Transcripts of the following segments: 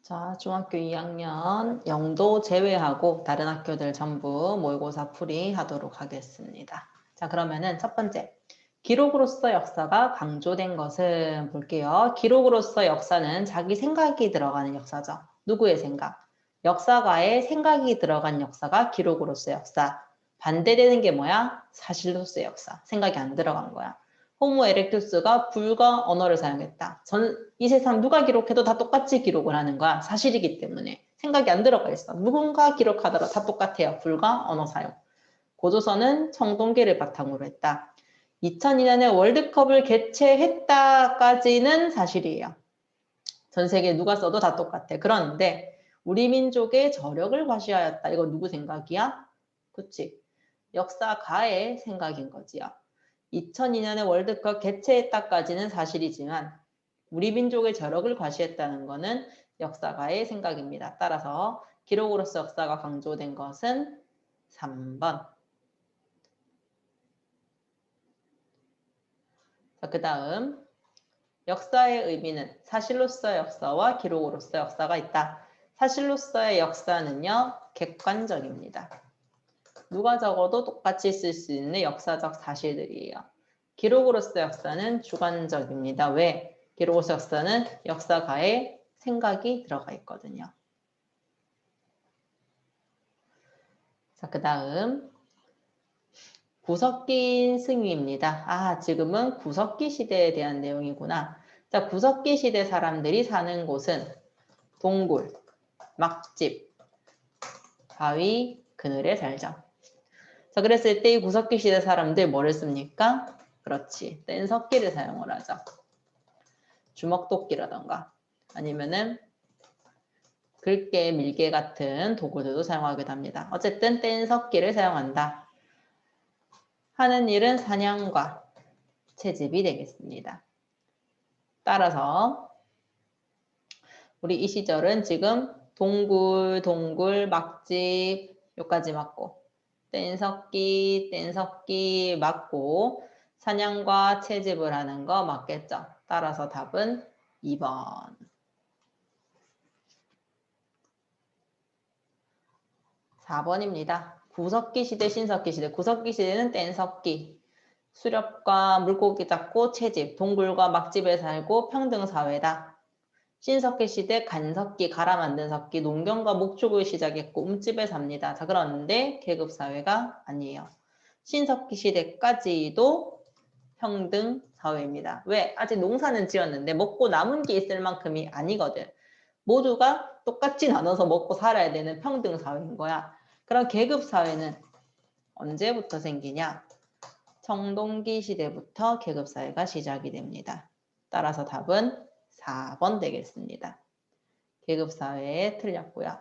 자, 중학교 2학년 영도 제외하고 다른 학교들 전부 모의고사 풀이 하도록 하겠습니다. 자, 그러면은 첫 번째, 기록으로서 역사가 강조된 것은 볼게요. 기록으로서 역사는 자기 생각이 들어가는 역사죠. 누구의 생각? 역사가의 생각이 들어간 역사가 기록으로서 역사. 반대되는 게 뭐야? 사실로서의 역사. 생각이 안 들어간 거야. 호모 에렉투스가 불과 언어를 사용했다. 이 세상 누가 기록해도 다 똑같이 기록을 하는 거야. 사실이기 때문에. 생각이 안 들어가 있어. 누군가 기록하더라도 다 똑같아요. 불과 언어 사용. 고조선은 청동기를 바탕으로 했다. 2002년에 월드컵을 개최했다까지는 사실이에요. 전 세계 누가 써도 다 똑같아. 그런데 우리 민족의 저력을 과시하였다. 이거 누구 생각이야? 그치? 역사가의 생각인 거지요. 2002년에 월드컵 개최했다까지는 사실이지만 우리 민족의 저력을 과시했다는 것은 역사가의 생각입니다. 따라서 기록으로서 역사가 강조된 것은 3번. 자, 그 다음 역사의 의미는 사실로서의 역사와 기록으로서의 역사가 있다. 사실로서의 역사는요, 객관적입니다. 누가 적어도 똑같이 쓸 수 있는 역사적 사실들이에요. 기록으로서의 역사는 주관적입니다. 왜? 기록으로서의 역사는 역사가의 생각이 들어가 있거든요. 자, 그 다음 구석기인 승위입니다. 아, 지금은 구석기 시대에 대한 내용이구나. 자, 구석기 시대 사람들이 사는 곳은 동굴, 막집, 바위, 그늘에 살죠. 자, 그랬을 때 이 구석기 시대 사람들 뭐를 씁니까? 그렇지, 뗀석기를 사용을 하죠. 주먹도끼라던가 아니면은 글개, 밀개 같은 도구들도 사용하기도 합니다. 어쨌든 뗀석기를 사용한다. 하는 일은 사냥과 채집이 되겠습니다. 따라서 우리 이 시절은 지금 동굴, 막집 요까지 맞고 뗀석기 맞고 사냥과 채집을 하는 거 맞겠죠. 따라서 답은 2번. 4번입니다. 구석기 시대, 신석기 시대. 구석기 시대는 뗀석기. 수렵과 물고기 잡고 채집, 동굴과 막집에 살고 평등사회다. 신석기 시대 간석기, 갈아 만든 석기, 농경과 목축을 시작했고 움집에 삽니다. 자, 그런데 계급사회가 아니에요. 신석기 시대까지도 평등사회입니다. 왜? 아직 농사는 지었는데 먹고 남은 게 있을 만큼이 아니거든. 모두가 똑같이 나눠서 먹고 살아야 되는 평등사회인 거야. 그럼 계급사회는 언제부터 생기냐? 청동기 시대부터 계급사회가 시작이 됩니다. 따라서 답은 4번 되겠습니다. 계급사회에 틀렸고요.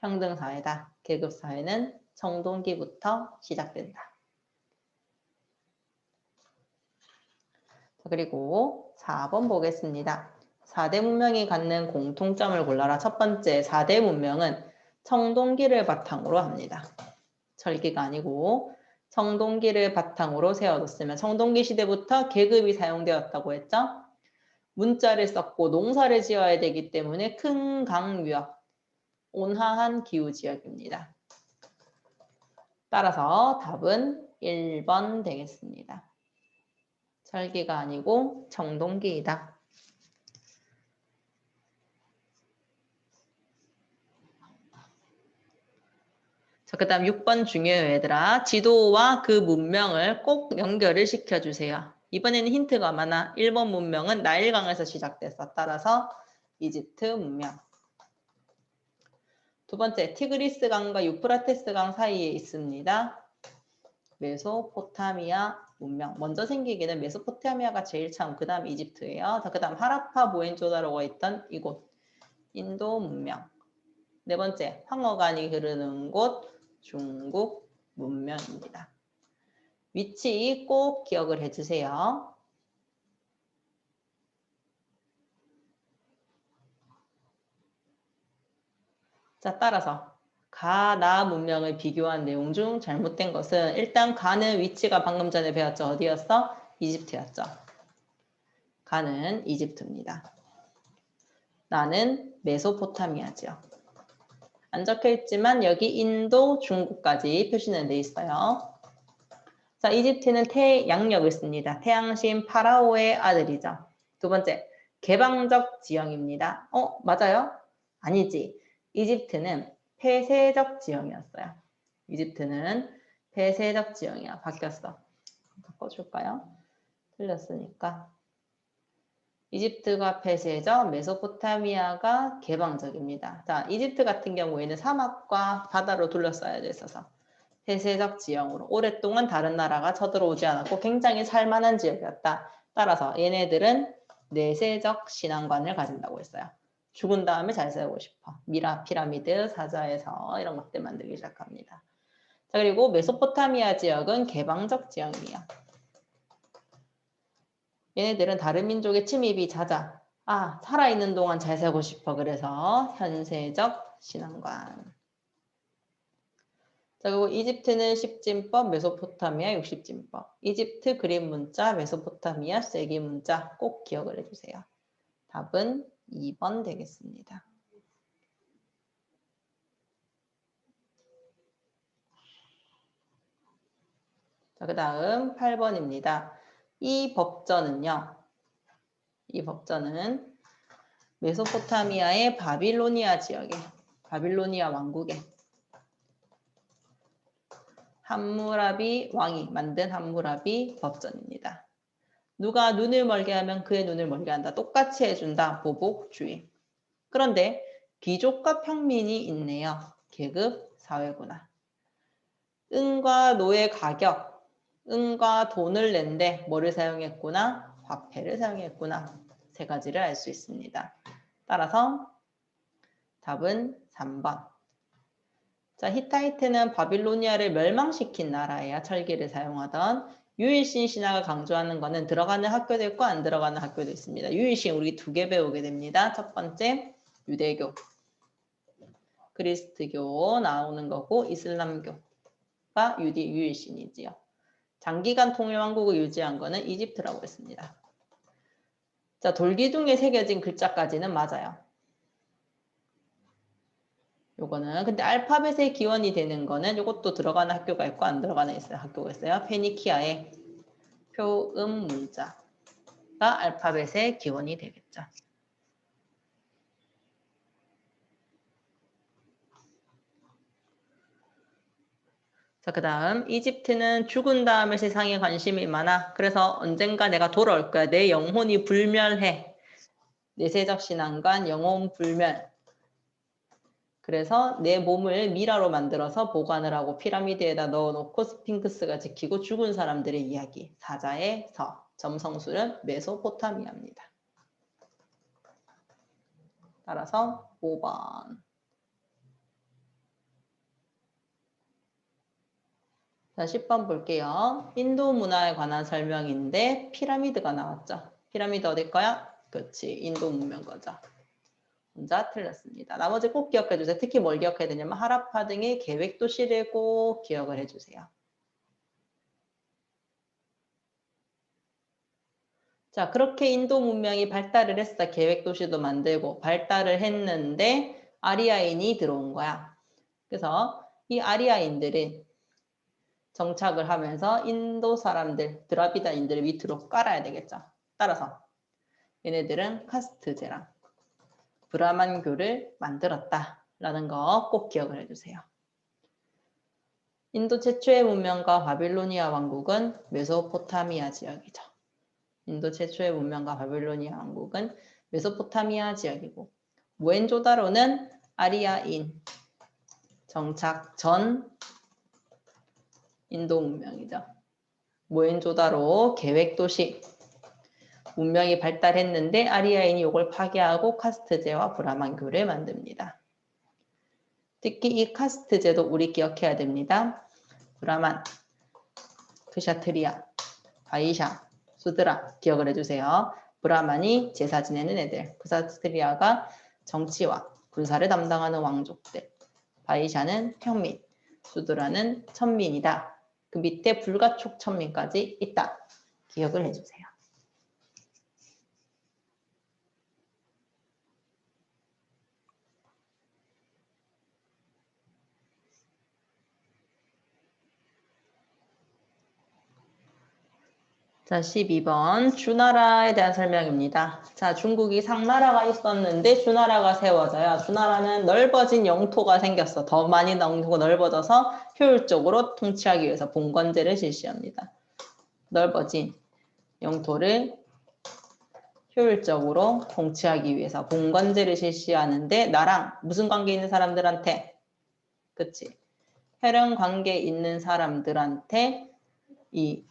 평등사회다. 계급사회는 청동기부터 시작된다. 그리고 4번 보겠습니다. 4대 문명이 갖는 공통점을 골라라. 첫 번째, 4대 문명은 청동기를 바탕으로 합니다. 절기가 아니고 청동기를 바탕으로 세워뒀으면 청동기 시대부터 계급이 사용되었다고 했죠? 문자를 썼고 농사를 지어야 되기 때문에 큰 강유역, 온화한 기후지역입니다. 따라서 답은 1번 되겠습니다. 절기가 아니고 청동기이다. 자, 그 다음 6번 중요해요, 얘들아. 지도와 그 문명을 꼭 연결을 시켜주세요. 이번에는 힌트가 많아. 1번 문명은 나일강에서 시작됐어. 따라서 이집트 문명. 두 번째, 티그리스강과 유프라테스강 사이에 있습니다. 메소포타미아 문명. 먼저 생기기는 메소포타미아가 제일 처음, 그 다음 이집트예요. 자, 그 다음 하라파 모헨조다로가 있던 이곳, 인도 문명. 네 번째, 황허간이 흐르는 곳, 중국 문명입니다. 위치 꼭 기억을 해주세요. 자, 따라서 가나 문명을 비교한 내용 중 잘못된 것은 일단 가는 위치가 방금 전에 배웠죠. 어디였어? 이집트였죠. 가는 이집트입니다. 나는 메소포타미아 지역. 안 적혀 있지만 여기 인도, 중국까지 표시는 돼 있어요. 자, 이집트는 태양력을 씁니다. 태양신 파라오의 아들이죠. 두 번째, 개방적 지형입니다. 맞아요? 아니지. 이집트는 폐쇄적 지형이었어요. 이집트는 폐쇄적 지형이야. 바뀌었어. 바꿔줄까요? 틀렸으니까. 이집트가 폐쇄적, 메소포타미아가 개방적입니다. 자, 이집트 같은 경우에는 사막과 바다로 둘러싸여져 있어서 폐쇄적 지형으로 오랫동안 다른 나라가 쳐들어오지 않았고 굉장히 살만한 지역이었다. 따라서 얘네들은 내세적 신앙관을 가진다고 했어요. 죽은 다음에 잘 살고 싶어. 미라, 피라미드, 사자에서 이런 것들 만들기 시작합니다. 자, 그리고 메소포타미아 지역은 개방적 지형이에요. 얘네들은 다른 민족의 침입이 잦아. 살아있는 동안 잘 살고 싶어. 그래서 현세적 신앙관. 자, 그리고 이집트는 십진법, 메소포타미아 60진법. 이집트 그림 문자, 메소포타미아 쐐기 문자 꼭 기억을 해주세요. 답은 2번 되겠습니다. 자, 그 다음 8번입니다. 이 법전은 메소포타미아의 바빌로니아 지역에, 바빌로니아 왕국에 함무라비 왕이 만든 함무라비 법전입니다. 누가 눈을 멀게 하면 그의 눈을 멀게 한다. 똑같이 해준다. 보복주의. 그런데 귀족과 평민이 있네요. 계급 사회구나. 은과 노의 가격, 은과 돈을 낸데 뭐를 사용했구나? 화폐를 사용했구나. 세 가지를 알 수 있습니다. 따라서 답은 3번. 자, 히타이트는 바빌로니아를 멸망시킨 나라예요. 철기를 사용하던. 유일신 신화가 강조하는 것은 들어가는 학교도 있고 안 들어가는 학교도 있습니다. 유일신 우리 2개 배우게 됩니다. 첫 번째 유대교, 그리스도교 나오는 거고 이슬람교가 유일신이지요. 장기간 통일왕국을 유지한 거는 이집트라고 했습니다. 자, 돌기둥에 새겨진 글자까지는 맞아요. 요거는 근데 알파벳의 기원이 되는 거는 요것도 들어가는 학교가 있고 안 들어가는 학교가 있어요. 페니키아의 표음 문자가 알파벳의 기원이 되겠죠. 자, 그 다음 이집트는 죽은 다음에 세상에 관심이 많아. 그래서 언젠가 내가 돌아올 거야. 내 영혼이 불멸해. 내세적 신앙관 영혼 불멸. 그래서 내 몸을 미라로 만들어서 보관을 하고 피라미드에다 넣어놓고 스핑크스가 지키고 죽은 사람들의 이야기. 사자의 서. 점성술은 메소포타미아입니다. 따라서 5번. 자, 10번 볼게요. 인도 문화에 관한 설명인데 피라미드가 나왔죠. 피라미드 어딜까요? 그렇지. 인도 문명 거죠. 혼자 틀렸습니다. 나머지 꼭 기억해 주세요. 특히 뭘 기억해야 되냐면 하라파 등의 계획 도시를 꼭 기억을 해주세요. 자, 그렇게 인도 문명이 발달을 했어. 계획 도시도 만들고 발달을 했는데 아리아인이 들어온 거야. 그래서 이 아리아인들이 정착을 하면서 인도 사람들, 드라비다인들을 밑으로 깔아야 되겠죠. 따라서 얘네들은 카스트제랑 브라만교를 만들었다라는 거 꼭 기억을 해주세요. 인도 최초의 문명과 바빌로니아 왕국은 메소포타미아 지역이죠. 인도 최초의 문명과 바빌로니아 왕국은 메소포타미아 지역이고 모헨조다로는 아리아인 정착 전 인도 문명이죠. 모헨조다로 계획도시 문명이 발달했는데 아리아인이 이걸 파괴하고 카스트제와 브라만교를 만듭니다. 특히 이 카스트제도 우리 기억해야 됩니다. 브라만, 크샤트리아, 바이샤, 수드라 기억을 해주세요. 브라만이 제사 지내는 애들, 크샤트리아가 정치와 군사를 담당하는 왕족들, 바이샤는 평민, 수드라는 천민이다. 그 밑에 불가촉 천민까지 있다. 기억을 해주세요. 자, 12번 주나라에 대한 설명입니다. 자, 중국이 상나라가 있었는데 주나라가 세워져요. 주나라는 넓어진 영토가 생겼어. 더 많이 영토가 넓어져서 효율적으로 통치하기 위해서 봉건제를 실시합니다. 넓어진 영토를 효율적으로 통치하기 위해서 봉건제를 실시하는데 나랑 무슨 관계 있는 사람들한테, 그치? 혈연 관계 있는 사람들한테 이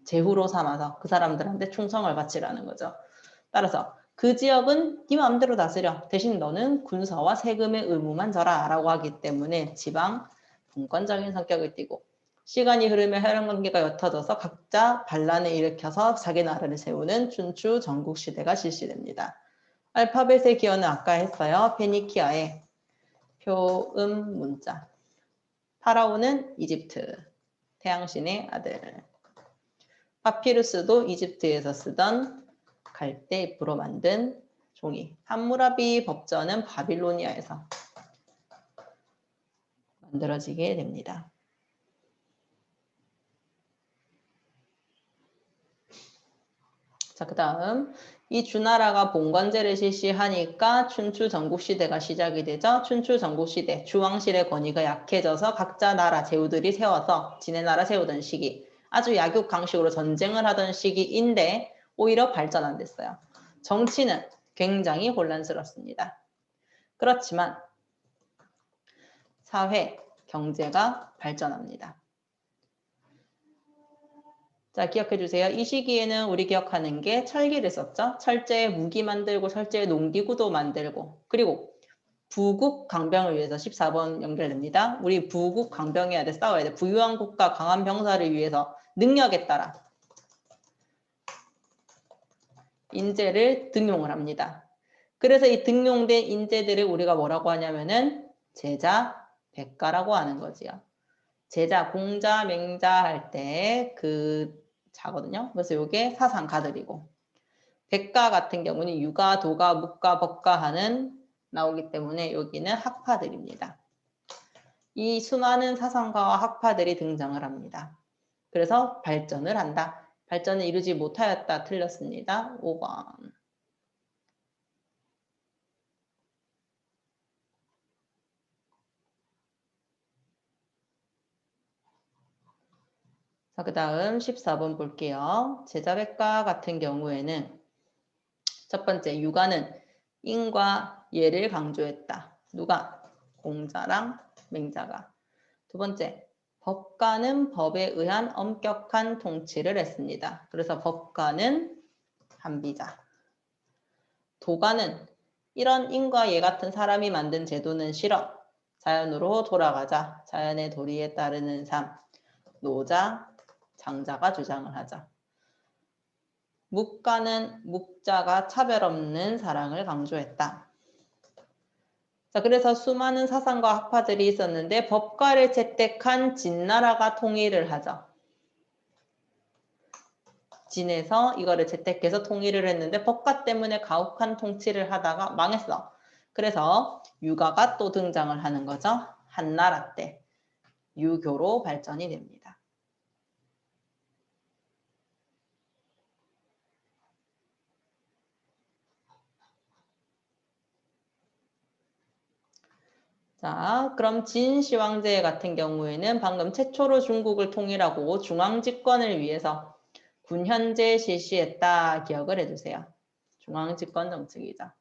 제후로 삼아서 그 사람들한테 충성을 바치라는 거죠. 따라서 그 지역은 네 마음대로 다스려. 대신 너는 군사와 세금의 의무만 져라 라고 하기 때문에 지방 분권적인 성격을 띠고 시간이 흐르며 혈연관계가 옅어져서 각자 반란을 일으켜서 자기 나라를 세우는 춘추 전국시대가 실시됩니다. 알파벳의 기원은 아까 했어요. 페니키아의 표음 문자. 파라오는 이집트, 태양신의 아들. 파피루스도 이집트에서 쓰던 갈대잎으로 만든 종이. 함무라비 법전은 바빌로니아에서 만들어지게 됩니다. 자, 그 다음 이 주나라가 봉건제를 실시하니까 춘추 전국시대가 시작이 되죠. 춘추 전국시대, 주왕실의 권위가 약해져서 각자 나라 제후들이 세워서 지네 나라 세우던 시기, 아주 약육강식으로 전쟁을 하던 시기인데 오히려 발전 안 됐어요. 정치는 굉장히 혼란스럽습니다. 그렇지만 사회, 경제가 발전합니다. 자, 기억해 주세요. 이 시기에는 우리 기억하는 게 철기를 썼죠. 철제에 무기 만들고 철제에 농기구도 만들고 그리고 부국 강병을 위해서 14번 연결됩니다. 우리 부국 강병해야 돼. 싸워야 돼. 부유한 국가 강한 병사를 위해서 능력에 따라 인재를 등용을 합니다. 그래서 이 등용된 인재들을 우리가 뭐라고 하냐면은 제자, 백가라고 하는 거지요. 제자, 공자, 맹자 할 때 그 자거든요. 그래서 이게 사상가들이고 백가 같은 경우는 유가, 도가, 묵가, 법가 하는 나오기 때문에 여기는 학파들입니다. 이 수많은 사상가와 학파들이 등장을 합니다. 그래서 발전을 한다. 발전을 이루지 못하였다. 틀렸습니다. 5번. 자, 그 다음 14번 볼게요. 제자백가 같은 경우에는 첫 번째, 유가는 인과 예를 강조했다. 누가? 공자랑 맹자가. 두 번째, 법가는 법에 의한 엄격한 통치를 했습니다. 그래서 법가는 한비자. 도가는 이런 인과 예 같은 사람이 만든 제도는 싫어. 자연으로 돌아가자. 자연의 도리에 따르는 삶. 노자, 장자가 주장을 하자. 묵가는 묵자가 차별 없는 사랑을 강조했다. 자, 그래서 수많은 사상과 학파들이 있었는데 법가를 채택한 진나라가 통일을 하죠. 진에서 이거를 채택해서 통일을 했는데 법가 때문에 가혹한 통치를 하다가 망했어. 그래서 유가가 또 등장을 하는 거죠. 한나라 때 유교로 발전이 됩니다. 자, 그럼 진시황제 같은 경우에는 방금 최초로 중국을 통일하고 중앙집권을 위해서 군현제 실시했다. 기억을 해주세요. 중앙집권 정책이죠.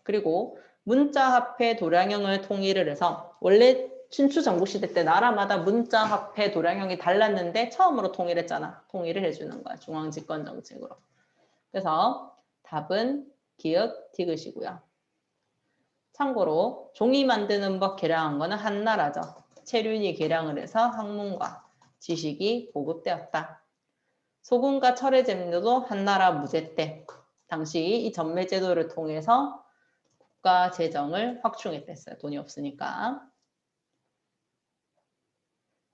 그리고 문자화폐 도량형을 통일을 해서 원래 춘추 전국시대 때 나라마다 문자화폐 도량형이 달랐는데 처음으로 통일했잖아. 통일을 해주는 거야. 중앙집권 정책으로. 그래서 답은 기역 디귿이고요. 참고로 종이 만드는 법 개량한 거는 한나라죠. 체륜이 개량을 해서 학문과 지식이 보급되었다. 소금과 철의 잼료도 한나라 무제 때 당시 이 전매제도를 통해서 국가 재정을 확충했댔어요. 돈이 없으니까.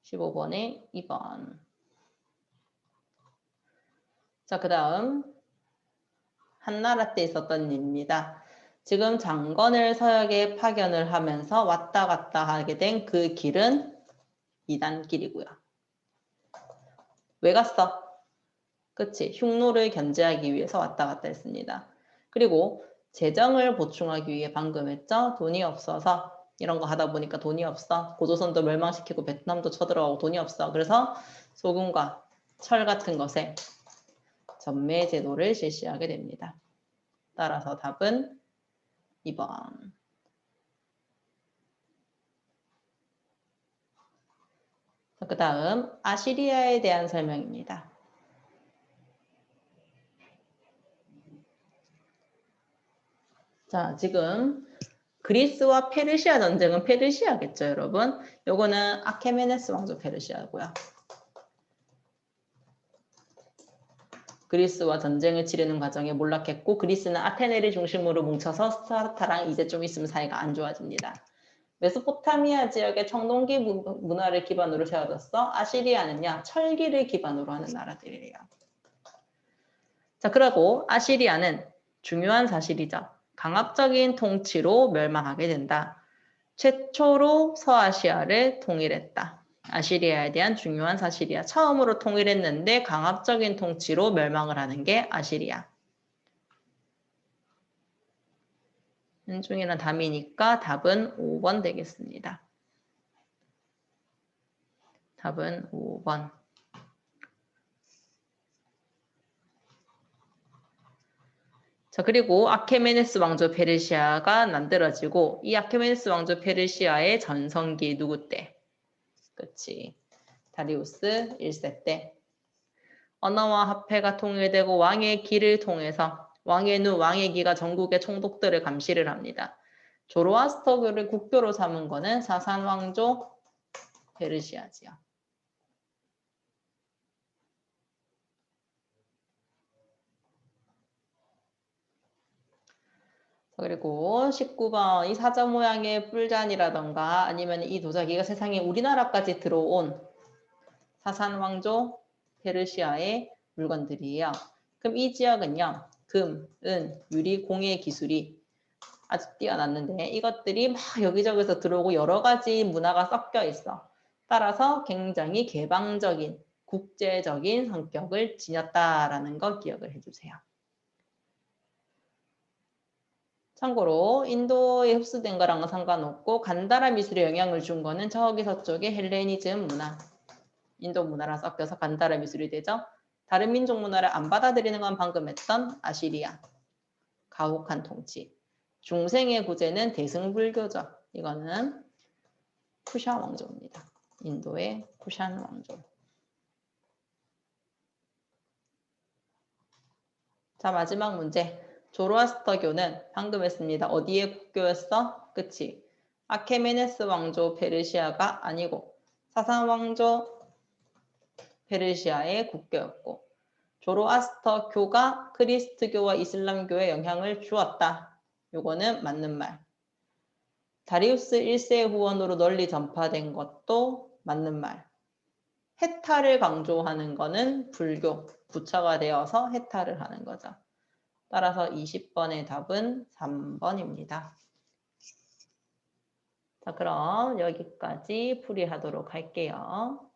15번에 2번. 자, 그 다음 한나라 때 있었던 일입니다. 지금 장건을 서역에 파견을 하면서 왔다 갔다 하게 된 그 길은 이단길이고요. 왜 갔어? 그치? 흉노를 견제하기 위해서 왔다 갔다 했습니다. 그리고 재정을 보충하기 위해 방금 했죠? 돈이 없어서 이런 거 하다 보니까 돈이 없어. 고조선도 멸망시키고 베트남도 쳐들어가고 돈이 없어. 그래서 소금과 철 같은 것에 전매 제도를 실시하게 됩니다. 따라서 답은 2번. 그 다음 아시리아에 대한 설명입니다. 자, 지금 그리스와 페르시아 전쟁은 페르시아겠죠, 여러분? 요거는 아케메네스 왕조 페르시아고요. 그리스와 전쟁을 치르는 과정에 몰락했고 그리스는 아테네를 중심으로 뭉쳐서 스파르타랑 이제 좀 있으면 사이가 안 좋아집니다. 메소포타미아 지역의 청동기 문화를 기반으로 세워졌어. 아시리아는요, 철기를 기반으로 하는 나라들이에요. 자, 그리고 아시리아는 중요한 사실이죠. 강압적인 통치로 멸망하게 된다. 최초로 서아시아를 통일했다. 아시리아에 대한 중요한 사실이야. 처음으로 통일했는데 강압적인 통치로 멸망을 하는 게 아시리아. 현중이는 답이니까 답은 5번 되겠습니다. 답은 5번. 자, 그리고 아케메네스 왕조 페르시아가 만들어지고 이 아케메네스 왕조 페르시아의 전성기 누구 때? 그치. 다리우스 1세 때. 언어와 화폐가 통일되고 왕의 기를 통해서 왕의 누, 왕의 기가 전국의 총독들을 감시를 합니다. 조로아스터교를 국교로 삼은 거는 사산 왕조 페르시아지요. 그리고 19번 이 사자 모양의 뿔잔이라던가 아니면 이 도자기가 세상에 우리나라까지 들어온 사산 왕조 페르시아의 물건들이에요. 그럼 이 지역은요. 금, 은, 유리, 공예 기술이 아주 뛰어났는데 이것들이 막 여기저기서 들어오고 여러 가지 문화가 섞여 있어. 따라서 굉장히 개방적인 국제적인 성격을 지녔다라는 거 기억을 해주세요. 참고로 인도에 흡수된 거랑은 상관없고 간다라 미술에 영향을 준 거는 저기 서쪽의 헬레니즘 문화, 인도 문화랑 섞여서 간다라 미술이 되죠. 다른 민족 문화를 안 받아들이는 건 방금 했던 아시리아, 가혹한 통치. 중생의 구제는 대승불교죠. 이거는 쿠샨 왕조입니다. 인도의 쿠샨 왕조. 자, 마지막 문제. 조로아스터교는 방금 했습니다. 어디의 국교였어? 그치? 아케메네스 왕조 페르시아가 아니고 사산 왕조 페르시아의 국교였고 조로아스터교가 크리스트교와 이슬람교에 영향을 주었다. 요거는 맞는 말. 다리우스 1세 후원으로 널리 전파된 것도 맞는 말. 해탈을 강조하는 거는 불교, 부처가 되어서 해탈을 하는 거죠. 따라서 20번의 답은 3번입니다. 자, 그럼 여기까지 풀이하도록 할게요.